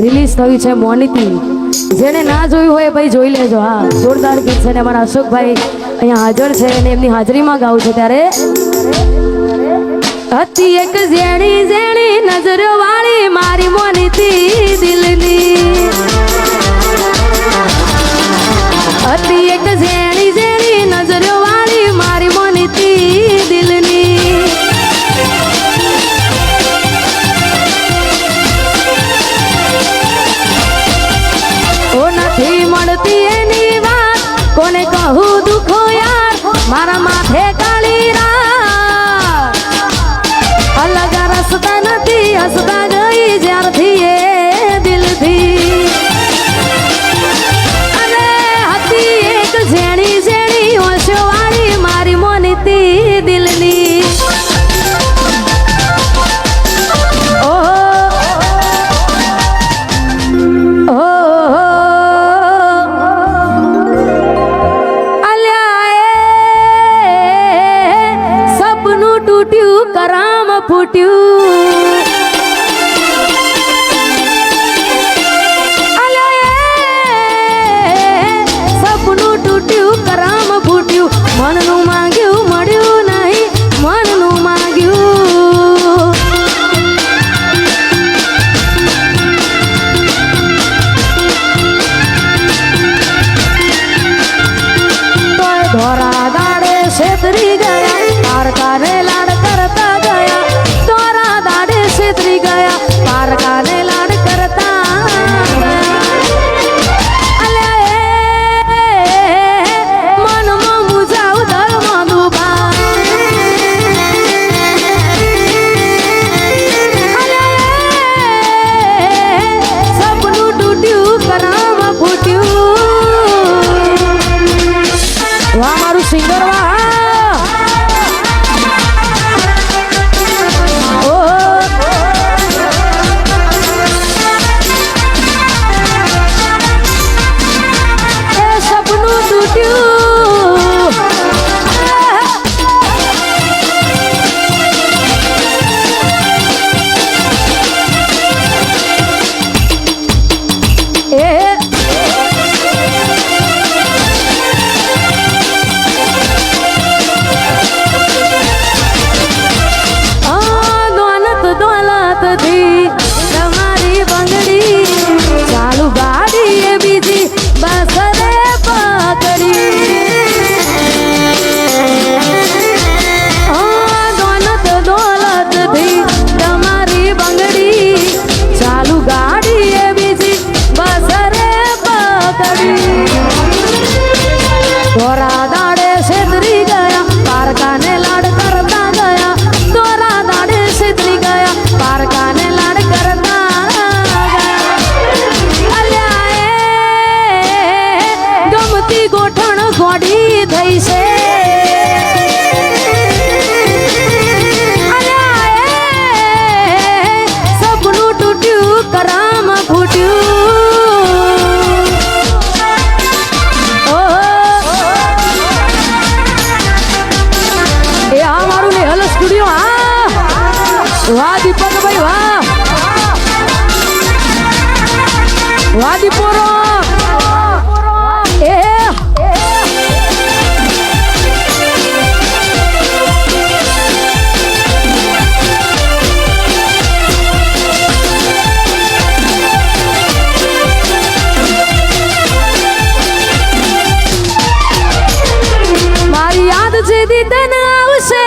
Release થયું છે મોનીતી. જેને ના જોયું હોય ભાઈ જોઈ લેજો. હા, જોરદાર ગીત છે ને અમારા અશોકભાઈ અહીંયા હાજર છે અને એમની હાજરીમાં ગાવું છે. ત્યારે હતી એક ઝેણી ઝેણી નજરો વાળી મારી મોનીતી દિલની. હતી એક ઝેણી ઝેણી નજરો વાળી મારી મોનીતી દિલની. ઓ નથી મળતી એની વાત કોને કહું દુખો યાર મારા માથે કાળી રાત. અલગ રસ્તા નથી હસતા ગઈ જ્યારથી એ દિલથી. અને હતી એક ઝેણી ઝેણી હોશો વાળી મારી મોનીતી દિલની. कराम फूट्યું સપનું તૂટ્યું कराम ફૂટ્યું. મનનું માંગ્યું મળ્યું નહીં મનનું માંગ્યું. તોય ધોરા દાડે છેતરી ગયા પારકાને લાડ કરતા ગયા. ધોરા દાડે છેતરી ગયા પારકાને લાડ કરતા મનમાં મુજાવ ધર્મ દુબા. સપનું તૂટ્યું कराम ફૂટ્યું. વાહ મારું સિંગર વાહ. તમારી બંગડી ચાલુ ગાડી એ બીજી બસ રે પકડી. દોલત થી તમારી બંગડી ચાલુ ગાડી એ બીજી બસ રે પકડી. ધોરા દાડે છેતરી ગયા પારકાને લાડ કરતા ગયા. ધોરા દાડે છેતરી ગયા પારકાને લાડ કરતા ગયા. ગમતી ગોઠણ ગોડી થઈ છે. સપનું તૂટ્યું कराम ફૂટ્યું. એ આ મારું લેહલ સ્ટુડિયો. હા વાહ દીપકભાઈ વાહ. વાહ દીપોરો. મારી યાદ જે દીદન આવશે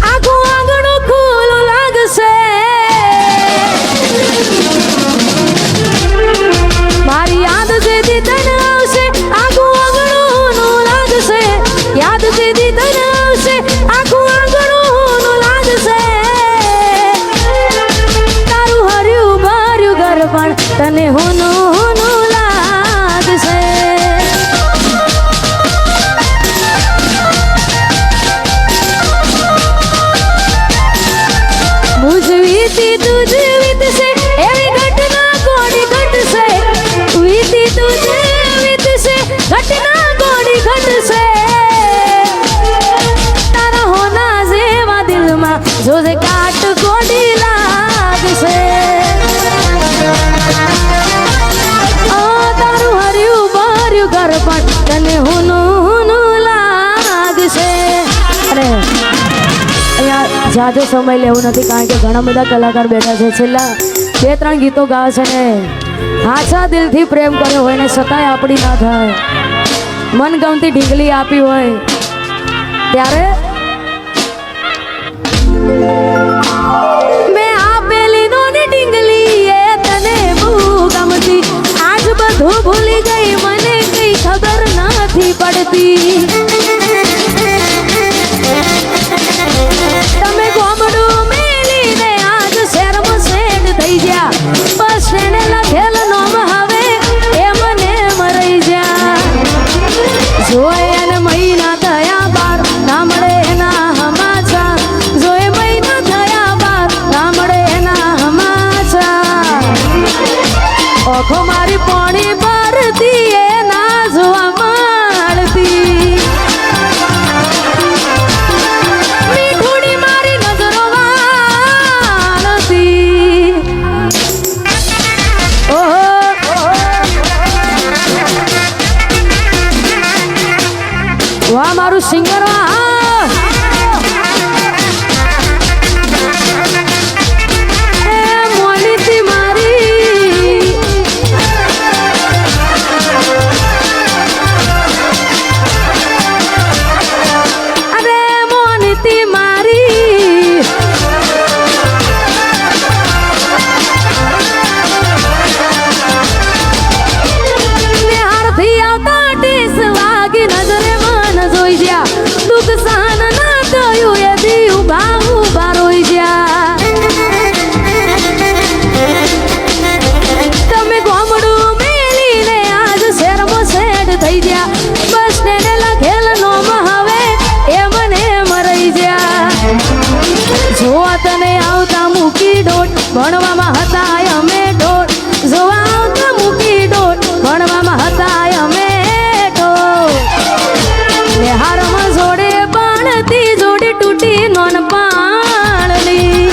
આખું આંગણું ખુલ્લું લાગશે. મારી યાદ જે દીદન આવશે આખું આંગણું લાગશે. યાદ જે દીદન આવશે આખું આંગણું લાગશે. તારું હર્યું ભર્યું ઘર પણ તને હોનું લાગશે. વીતી તુજ વીતશે એવી ઘટના કોડી ઘટશે. વીતી તુજ વીતશે ઘટના કોડી ઘટશે. તારા હોના જેવા દિલમાં જોજે કાટ કોડી લાગશે તારું હર્યું ભર્યું ઘર પણ તને હુનું લાગશે અને અહીંયા જાજો સમય લેવું નથી કારણ કે ઘણા બધા કલાકાર બેઠા છે છેલ્લા 2-3 ગીતો ગાવે છે ને આછા દિલથી પ્રેમ કર્યો હોય ને છતાંય આપણી ના થાય મનગમતી ઢીંગલી આપી હોય ત્યારે મેં આપેલી નોની ઢીંગલી એ તને બહુ ગમતી આજ બધું ભૂલી ગઈ મને કઈ ખબર નથી પડતી તમે ગોમડું મેલીને આજ શહેરમાં સેટ થઈ ગયા બસ એને લખેલ નોમ હવે એ મને મરી જા જોય અને મહિના થયા બાર ના મળે એના હમાચા જોય મહિના થયા બાર ના મળે એના હમાચા ઓખો મારી પોણી ભરતી એ ના જોવા મળતી મીઠુડી મારી નજરો વાળતી ઓહો વાહ મારું સિંગર વાહ એ મોનીતી મારી અરે મોનીતી મારી નિહારથી આવતા ટીસ વાગી નજરે મન જોઈ જ્યા દુઃખ સહન ના થયું એ દી ઉભા ઉભા રોઈ જ્યા તમે ગોમડું મેલીને આજ શહેરમાં સેટ થઈ ગયા બસ તેને લખેલ નોમ હવે એ મને મરાઈ જ્યા જોવા તને આવતા મૂકી ડોટ ભણવામાં હતા અમે ડોટ જોવા આવતા મૂકી ડોટ ભણવામાં હતા અમે હારમાં જોડે પાણતી જોડી તૂટી નોન પાણની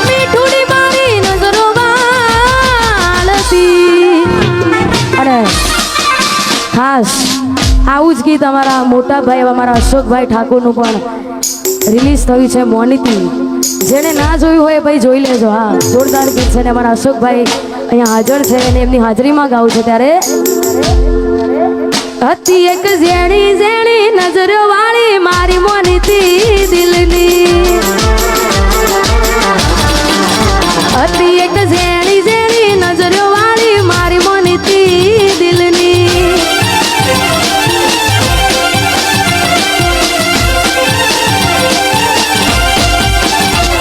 મીઠુડી મારી નજરો વાળતી અને ખાસ આવું જ ગીત અમારા મોટા ભાઈ અમારા અશોકભાઈ ઠાકોરનું પણ રિલીઝ થયું છે મોનીતી જેને ના જોયું હોય ભાઈ જોઈ લેજો હા જોરદાર ગીત છે ને અમારા અશોકભાઈ અહીંયા હાજર છે અને એમની હાજરીમાં ગાવું છે ત્યારે હતી એક ઝેણી ઝેણી નજરો વાળી મારી મોનીતી દિલની હતી એક ઝેણી ઝેણી નજરો વાળી મારી મોનીતી દિલની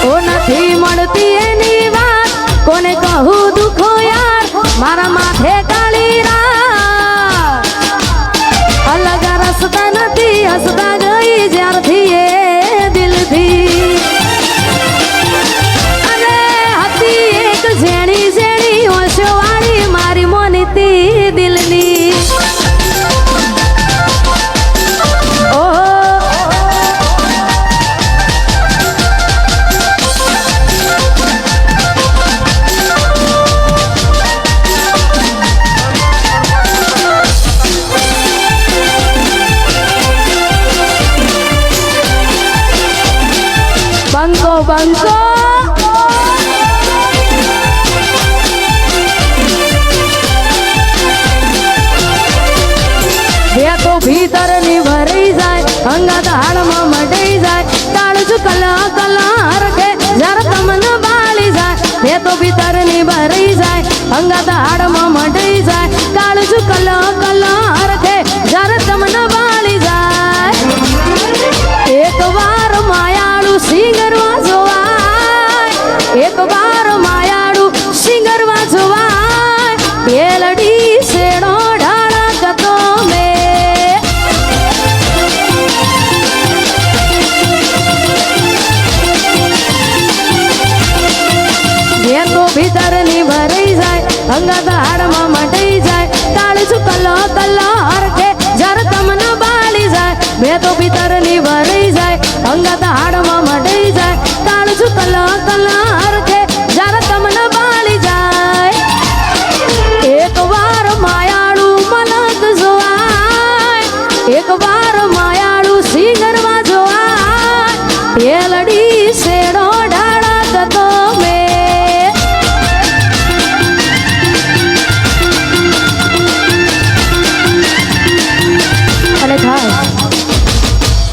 ઓ નથી મળતી એની વાત કોને કહું દુખો યાર મારા માથે કાળી રાત અલગ રસ્તા નથી હસતા ગઈ જ્યારથી એ દિલથી અને હતી એક ઝેણી ઝેણી હોશો વાળી મારી મોનીતી દિલની ઓહો બંકો બંકો બે તો ભીતર ની ભરાઈ જાય અંગા દાળમાં મટાઈ જાય કાળજુ કલા કલા હરખે જરા તમને બાળી જાય બે તો ભીતર ની ભરાઈ જાય અંગા દાળમાં મટાઈ જાય કાળજુ કલા કલા હરખે જરા તમને બાળી જાય એક વાર માયાળું સિંગરવા જોવા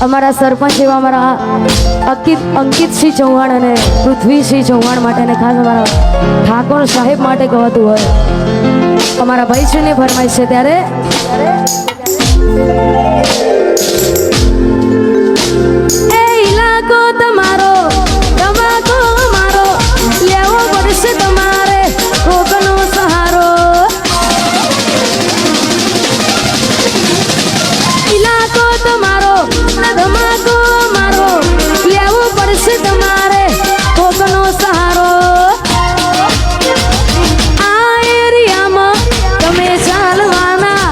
અમારા સરપંચ એવા અમારા અંકિતસિંહ ચૌહાણ અને પૃથ્વીસિંહ ચૌહાણ માટે અને ખાસ અમારા ઠાકોર સાહેબ માટે ગવાતું હોય અમારા ભાઈશ્રીની ફરમાઈશ છે ત્યારે એ ઇલાકો તમારો તમાકો મારો લેવો પડશે તમારે કોકનો સહારો ઇલાકો તમારો ધમાકો મારો લેવો પડશે તમારે કોકનો સહારો આ એરિયામાં તમે ચાલવાના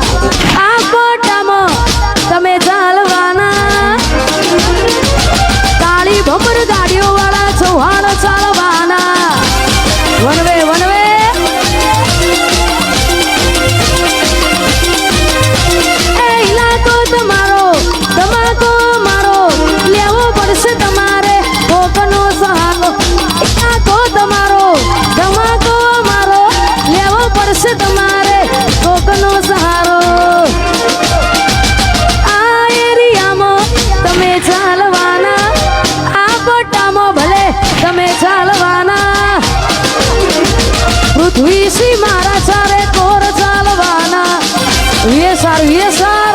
આ કોટામાં તમે ચાલવાના કાળી ભમર ગાડીઓ વાળા ચૌહાણ ચાલવાના વનવે વનવે એ ઇલાકો તમારો ધમાકો મારો લેવો પડશે તમારે કોકનો સહારો ઇલાકો તમારો ધમાકો મારો લેવો પડશે તમારે કોકનો સહારો આ એરિયામાં તમે ચાલવાના આ કોટામાં ભલે તમે ચાલવાના પૃથ્વીસિંહ મારા ચારે કોર ચાલવાના વેસાર વેસાર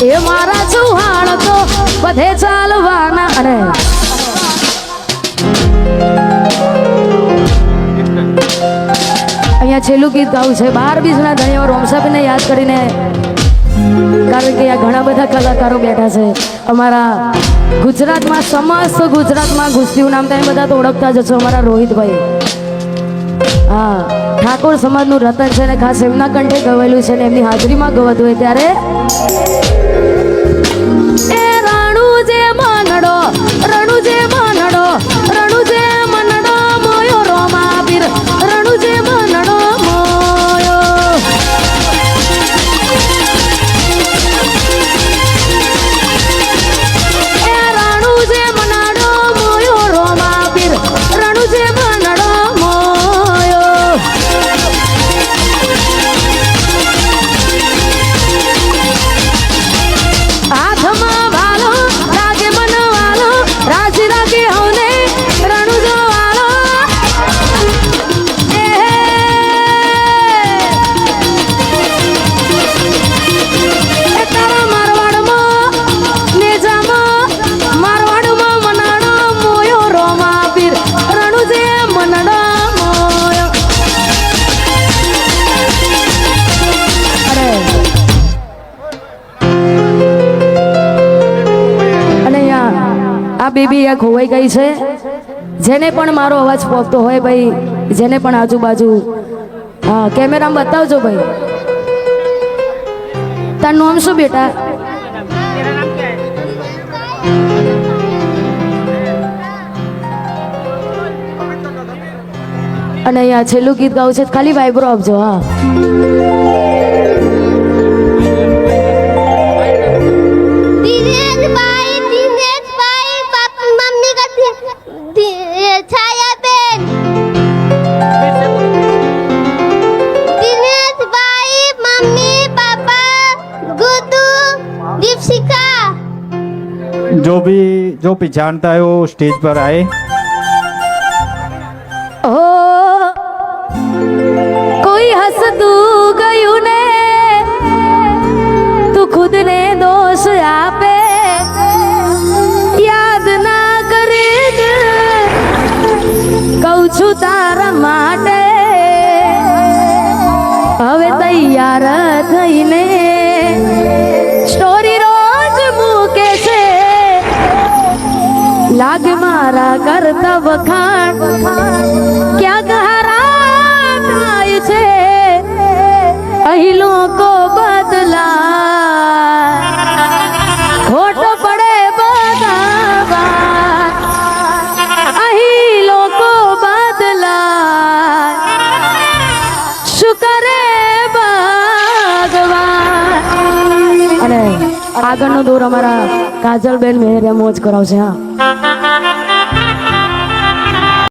એ મારા ચૌહાણ તો બધે ચાલવાના અને અહીંયા છેલ્લું ગીત ગાવું છે 12 બીજના ધણીઓ રોમસાબેનને યાદ કરીને કારણ કે આ ઘણા બધા કલાકારો બેઠા છે અમારા ગુજરાતમાં સમસ્ત ગુજરાતમાં ગુસ્તીનું નામ તમે બધા તો ઓળખતા જ છો અમારા રોહિતભાઈ હા ઠાકોર સમાજનું રતન છે ને ખાસ એમના કંઠે ગવાયેલું છે ને એમની હાજરીમાં ગવાતું હોય ત્યારે એ રાણુ જે મનડો રણુ જે મનડો રણુ જે મનડો મોયો રોમા પીર રણુ જે મનડો મોયો એ રાણુ જે મનડો મોયો રોમા પીર રણુ જે મનડો મોયો હાથમાં વાલો રાગે મનવાલો રાજી રાગે હોને રણુ જો વાલો એ તારા મારવાડમાં નેજામાં મારવાડમાં મનાડો મોયો રોમા પીર રણુ જે મનડો મોયો અરે અને આ બેબી આ ખોવાઈ ગઈ છે જેને પણ મારો અવાજ પહોંચતો હોય ભાઈ જેને પણ આજુબાજુ હા કેમેરામાં બતાવજો ભાઈ તારું નામ શું બેટા અને અહીંયા છેલ્લું ગીત ગાવું છે ખાલી વાઇબ્રો આપજો હા दिनेश भाई पापा मम्मी का छाया बेन दिनेश भाई मम्मी पापा गुड्डू दीपशिखा जो भी जानता है वो स्टेज पर आए ओ कोई हंसતું ગયું ને તું ખુદ ને દોષ આપે યાદ ના કરે કહું છું તારા માટે હવે તૈયાર થઈને સ્ટોરી રોજ મૂકે છે લાગે મારા કરતા વખાણ ક્યાંક હારા થાય છે અહીં લોકો બદલા ખોટ પડે બધા અહીં લોકો બદલા શું કરે ભગવાન અને આગળનો દોર અમારા કાજલબેન મેરે મોજ કરાવશે હા